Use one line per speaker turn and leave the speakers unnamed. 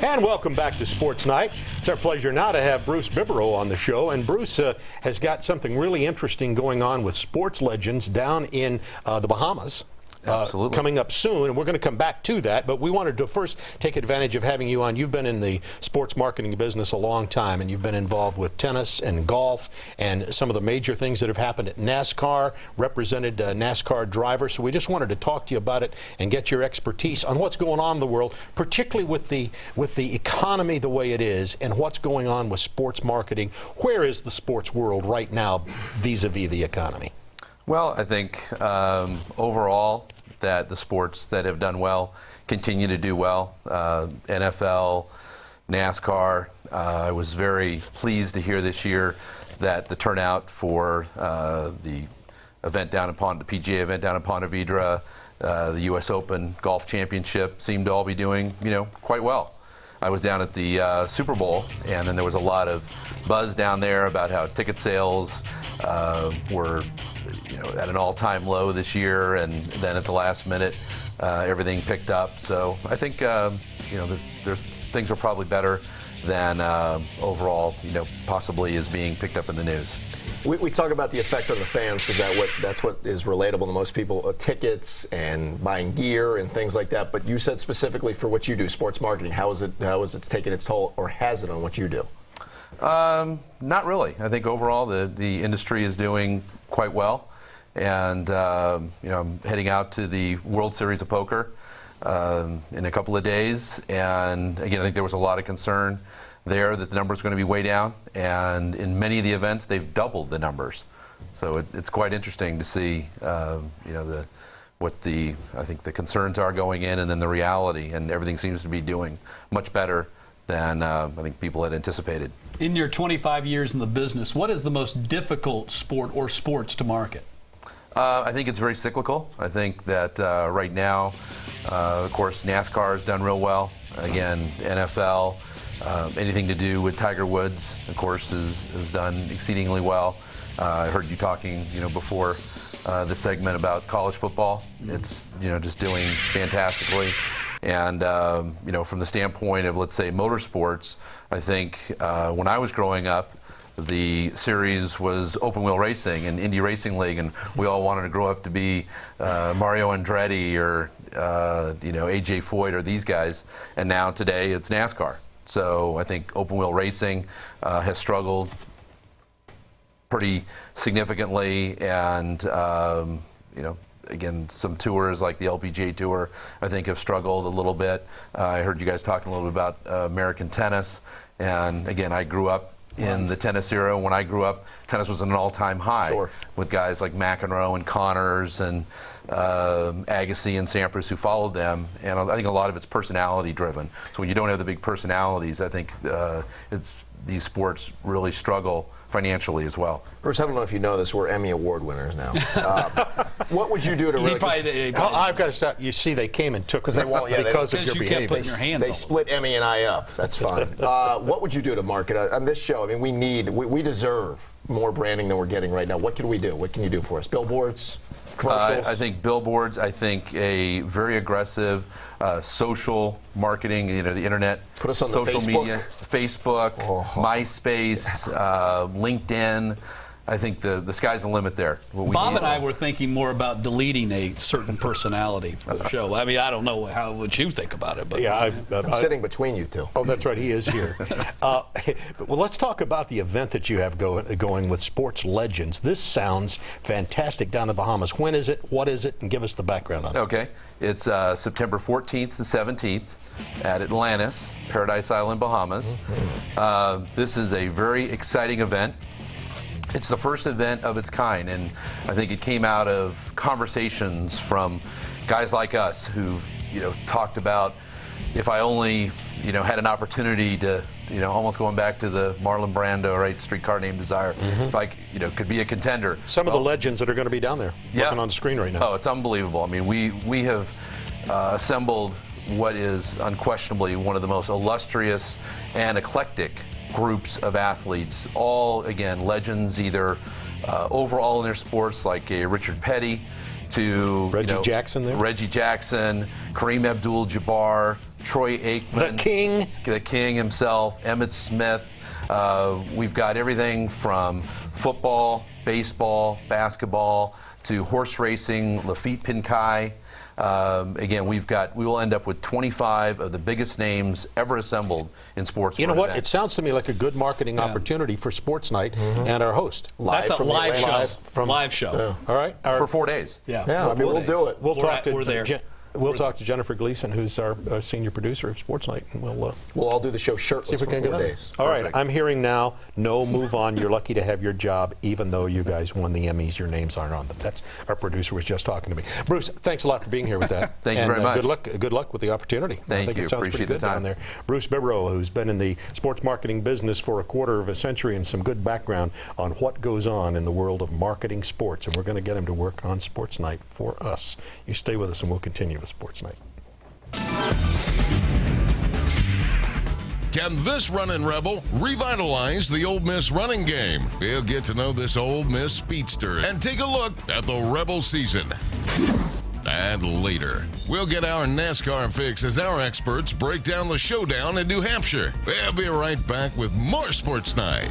And welcome back to Sports Night. It's our pleasure now to have Bruce Bibbero on the show. And Bruce has got something really interesting going on with sports legends down in the Bahamas.
Absolutely.
Coming up soon, and we're going to come back to that, but we wanted to first take advantage of having you on. You've been in the sports marketing business a long time, and you've been involved with tennis and golf and some of the major things that have happened at NASCAR, represented NASCAR drivers. So we just wanted to talk to you about it and get your expertise on what's going on in the world, particularly with the economy the way it is and what's going on with sports marketing. Where is the sports world right now vis-a-vis the economy?
Well, I think overall that the sports that have done well continue to do well. NFL, NASCAR. I was very pleased to hear this year that the turnout for the event down upon the PGA event down in Ponte Vedra, the U.S. Open Golf Championship seemed to all be doing, quite well. I was down at the Super Bowl, and then there was a lot of buzz down there about how ticket sales were, at an all-time low this year, and then at the last minute, everything picked up. So I think, there's things are probably better than overall, possibly is being picked up in the news.
We talk about the effect on the fans because that's what is relatable to most people, tickets and buying gear and things like that. But you said specifically for what you do, sports marketing, how is it taking its toll, or has it, on what you do?
Not really. I think overall the industry is doing quite well. And, I'm heading out to the World Series of Poker in a couple of days. And, again, I think there was a lot of concern there that the numbers are going to be way down. And in many of the events, they've doubled the numbers. So it's quite interesting to see, what I think the concerns are going in, and then the reality. And everything seems to be doing much better than I think people had anticipated.
In your 25 years in the business, what is the most difficult sport or sports to market?
I think it's very cyclical. I think that right now, of course, NASCAR has done real well. Again, NFL, anything to do with Tiger Woods, of course, has done exceedingly well. I heard you talking, before the segment about college football. It's, just doing fantastically. And, from the standpoint of, let's say, motorsports, I think when I was growing up, the series was open wheel racing and Indy Racing League, and we all wanted to grow up to be Mario Andretti or AJ Foyt or these guys. And now today it's NASCAR. So I think open wheel racing has struggled pretty significantly, and again, some tours like the LPGA Tour, I think, have struggled a little bit. I heard you guys talking a little bit about American tennis, and again, I grew up in the tennis era. When I grew up, tennis was at an all-time high with guys like McEnroe and Connors and Agassi and Sampras who followed them, and I think a lot of it's personality-driven. So when you don't have the big personalities, I think these sports really struggle financially as well.
Bruce, I don't know if you know this, we're Emmy Award winners now. What would you do to really...
I've got to stop. You see, they came and took
because of your behavior. They split Emmy and I up. That's fine. What would you do to market on this show? I mean, we deserve more branding than we're getting right now. What can we do? What can you do for us? Billboards? Commercials?
I think billboards. I think a very aggressive social marketing, the internet,
put us on
social
the
media, Facebook, MySpace, LinkedIn. I think the sky's the limit there.
Bob and I were thinking more about deleting a certain personality for the show. I mean, I don't know what you think about it, but
yeah,
I'm sitting between you two.
Oh, that's right, he is here. Well, let's talk about the event that you have going with Sports Legends. This sounds fantastic down in the Bahamas. When is it? What is it? And give us the background on it.
Okay, it's September 14th and 17th. At Atlantis, Paradise Island, Bahamas. This is a very exciting event. It's the first event of its kind, and I think it came out of conversations from guys like us who've talked about, if I only had an opportunity to almost going back to the Marlon Brando, right, Streetcar Named Desire, if I could be a contender.
Some of the legends that are going to be down there working on the screen right now.
Oh, it's unbelievable. I mean, we have assembled what is unquestionably one of the most illustrious and eclectic groups of athletes, all, again, legends, either overall in their sports, like a Richard Petty, to
Reggie Jackson there?
Reggie Jackson, Kareem Abdul-Jabbar, Troy Aikman. The king himself, Emmitt Smith. We've got everything from football, baseball, basketball, to horse racing, Lafitte Pinkai. Again, we will end up with 25 of the biggest names ever assembled in sports.
You know what? It sounds to me like a good marketing opportunity for SportsNite and our host.
That's a live show. Live show.
Yeah. All right.
For 4 days.
Yeah, I mean, we'll do it.
We're there.
We'll talk to Jennifer Gleason, who's our senior producer of SportsNite, and we'll
all do the show shirtless for 4 days.
All right, I'm hearing now, no, move on. You're lucky to have your job, even though you guys won the Emmys. Your names aren't on them. That's our producer was just talking to me. Bruce, thanks a lot for being here with that.
Thank you very much.
Good luck with the opportunity.
Thank
I think
you.
It sounds
Appreciate
pretty good
the time.
down there. Bruce Bibbero, who's been in the sports marketing business for a quarter of a century, and some good background on what goes on in the world of marketing sports. And we're going to get him to work on SportsNite for us. You stay with us, and we'll continue with SportsNite.
Can this running rebel revitalize the Ole Miss running game? We'll get to know this Ole Miss speedster and take a look at the Rebel season. And later, we'll get our NASCAR fix as our experts break down the showdown in New Hampshire. We'll be right back with more Sports Night.